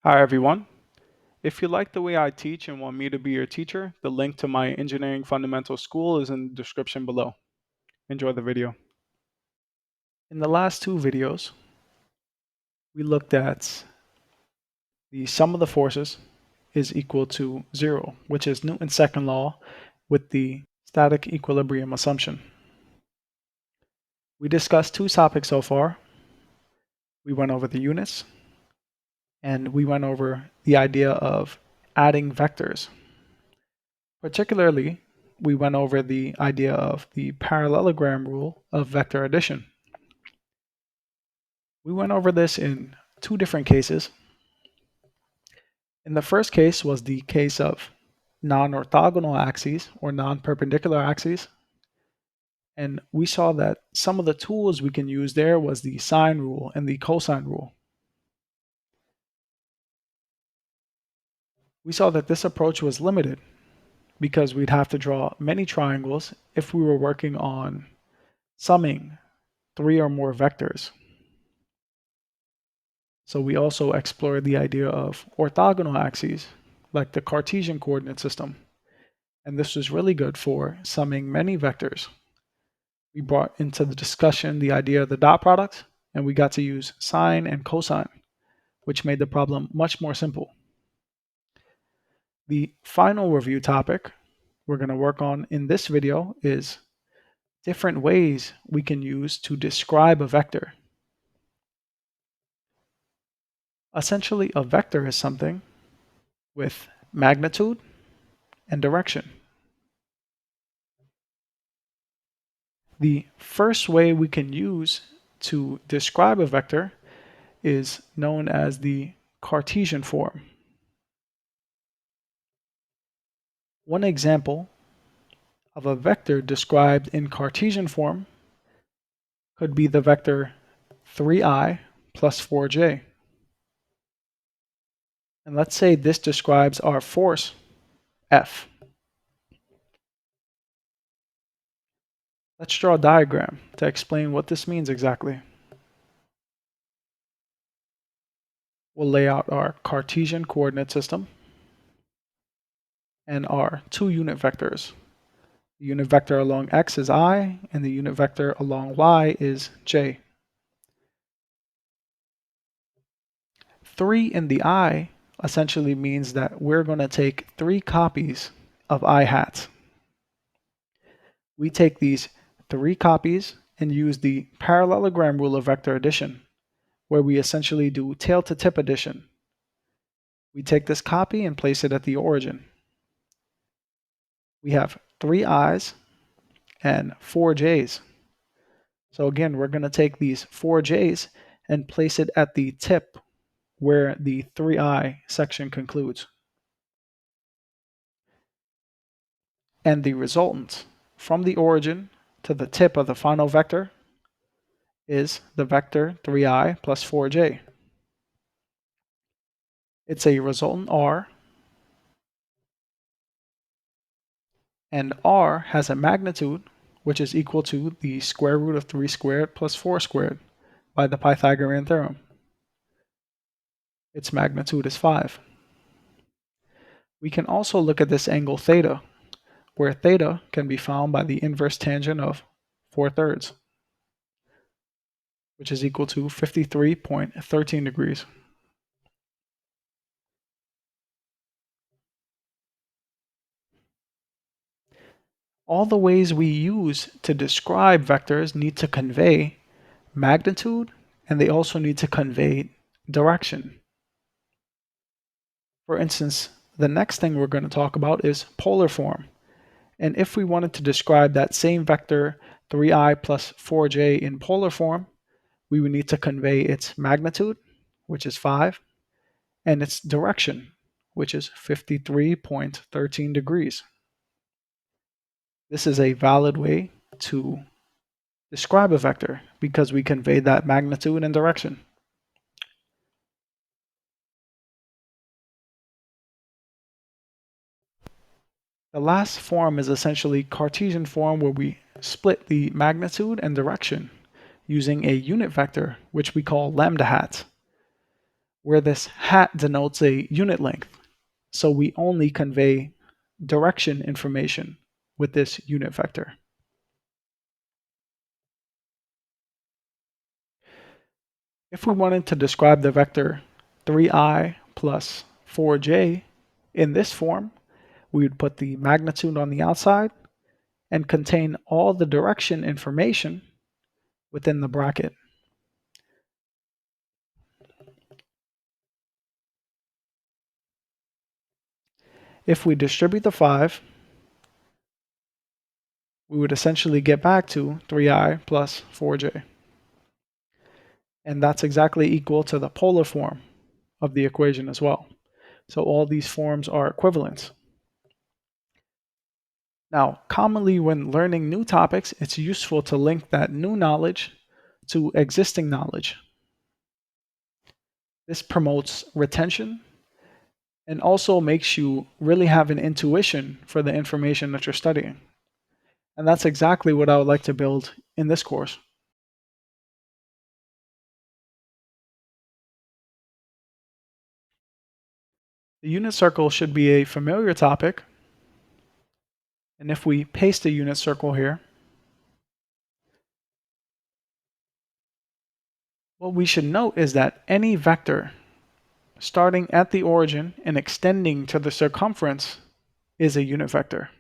Hi everyone. If you like the way I teach and want me to be your teacher, the link to my engineering fundamental school is in the description below. Enjoy the video. In the last two videos, we looked at the sum of the forces is equal to zero, which is Newton's second law with the static equilibrium assumption. We discussed two topics so far. We went over the units and we went over the idea of adding vectors. Particularly, we went over the idea of the parallelogram rule of vector addition. We went over this in two different cases. In the first case was the case of non-orthogonal axes or non-perpendicular axes. And we saw that some of the tools we can use there was the sine rule and the cosine rule. We saw that this approach was limited because we'd have to draw many triangles if we were working on summing three or more vectors. So we also explored the idea of orthogonal axes, like the Cartesian coordinate system. And this was really good for summing many vectors. We brought into the discussion the idea of the dot product, and we got to use sine and cosine, which made the problem much more simple. The final review topic we're going to work on in this video is different ways we can use to describe a vector. Essentially, a vector is something with magnitude and direction. The first way we can use to describe a vector is known as the Cartesian form. One example of a vector described in Cartesian form could be the vector 3i plus 4j. And let's say this describes our force F. Let's draw a diagram to explain what this means exactly. We'll lay out our Cartesian coordinate system and our two unit vectors. The unit vector along x is I, and the unit vector along y is j. 3 in the I essentially means that we're going to take 3 copies of I hat. We take these 3 copies and use the parallelogram rule of vector addition, where we essentially do tail to tip addition. We take this copy and place it at the origin. We have 3 i's and 4 j's. So again, we're going to take these 4 j's and place it at the tip where the 3i section concludes. And the resultant from the origin to the tip of the final vector is the vector 3i plus 4j. It's a resultant r, and r has a magnitude which is equal to the square root of 3 squared plus 4 squared by the Pythagorean theorem. Its magnitude is 5. We can also look at this angle theta, where theta can be found by the inverse tangent of 4/3, which is equal to 53.13 degrees. All the ways we use to describe vectors need to convey magnitude, and they also need to convey direction. For instance, the next thing we're going to talk about is polar form. And if we wanted to describe that same vector 3i plus 4j in polar form, we would need to convey its magnitude, which is 5, and its direction, which is 53.13 degrees. This is a valid way to describe a vector because we convey that magnitude and direction. The last form is essentially Cartesian form, where we split the magnitude and direction using a unit vector, which we call lambda hat. where this hat denotes a unit length. So we only convey direction information with this unit vector. If we wanted to describe the vector 3i plus 4j in this form, we would put the magnitude on the outside and contain all the direction information within the bracket. If we distribute the 5, we would essentially get back to 3i plus 4j. And that's exactly equal to the polar form of the equation as well. So all these forms are equivalent. Now, commonly when learning new topics, it's useful to link that new knowledge to existing knowledge. This promotes retention and also makes you really have an intuition for the information that you're studying. And that's exactly what I would like to build in this course. The unit circle should be a familiar topic. And if we paste a unit circle here, what we should note is that any vector starting at the origin and extending to the circumference is a unit vector.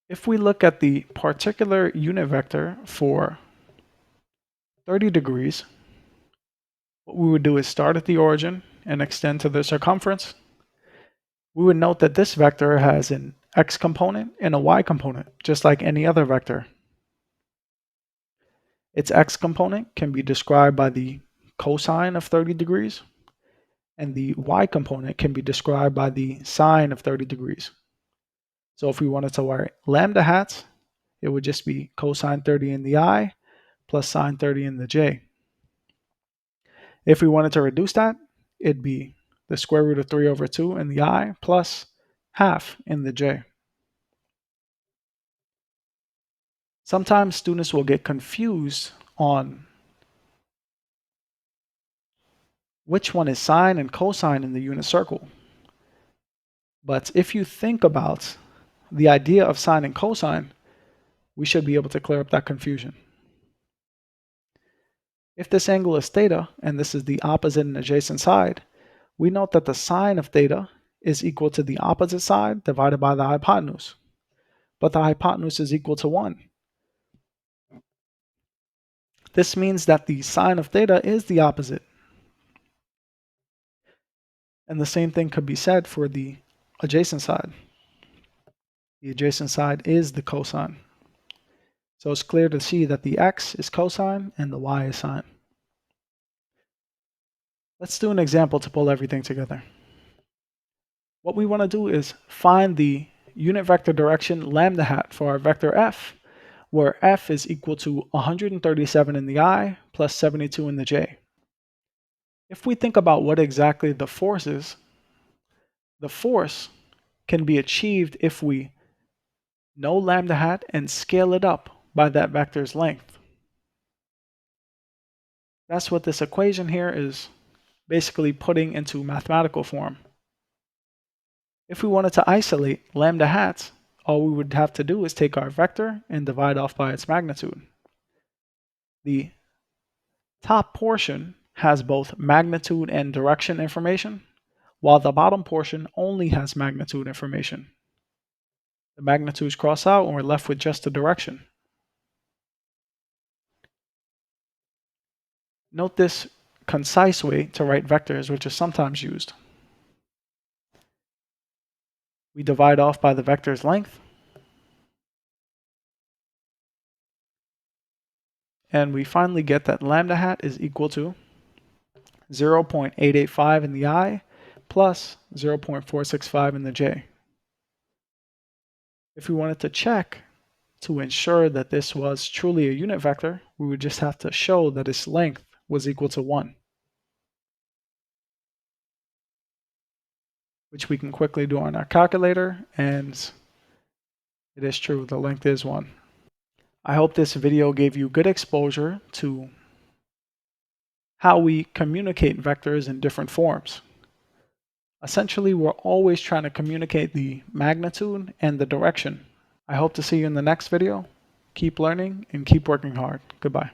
If we look at the particular unit vector for 30 degrees, what we would do is start at the origin and extend to the circumference. We would note that this vector has an x component and a y component, just like any other vector. Its x component can be described by the cosine of 30 degrees, and the y component can be described by the sine of 30 degrees. So if we wanted to wear lambda hats, it would just be cosine 30 in the I plus sine 30 in the j. If we wanted to reduce that, it'd be the square root of 3 over 2 in the I plus half in the j. Sometimes students will get confused on which one is sine and cosine in the unit circle. But if you think about the idea of sine and cosine, we should be able to clear up that confusion. If this angle is theta, and this is the opposite and adjacent side, we note that the sine of theta is equal to the opposite side divided by the hypotenuse. But the hypotenuse is equal to 1. This means that the sine of theta is the opposite. And the same thing could be said for the adjacent side. The adjacent side is the cosine. So it's clear to see that the x is cosine and the y is sine. Let's do an example to pull everything together. What we want to do is find the unit vector direction lambda hat for our vector f, where f is equal to 137 in the I plus 72 in the j. If we think about what exactly the force is, the force can be achieved if we know lambda hat and scale it up by that vector's length. That's what this equation here is basically putting into mathematical form. If we wanted to isolate lambda hat, all we would have to do is take our vector and divide off by its magnitude. The top portion has both magnitude and direction information, while the bottom portion only has magnitude information. The magnitudes cross out and we're left with just the direction. Note this concise way to write vectors, which is sometimes used. We divide off by the vector's length, and we finally get that lambda hat is equal to 0.885 in the I plus 0.465 in the j. If we wanted to check to ensure that this was truly a unit vector, we would just have to show that its length was equal to 1, which we can quickly do on our calculator, and it is true, the length is 1. I hope this video gave you good exposure to how we communicate vectors in different forms. Essentially, we're always trying to communicate the magnitude and the direction. I hope to see you in the next video. Keep learning and keep working hard. Goodbye.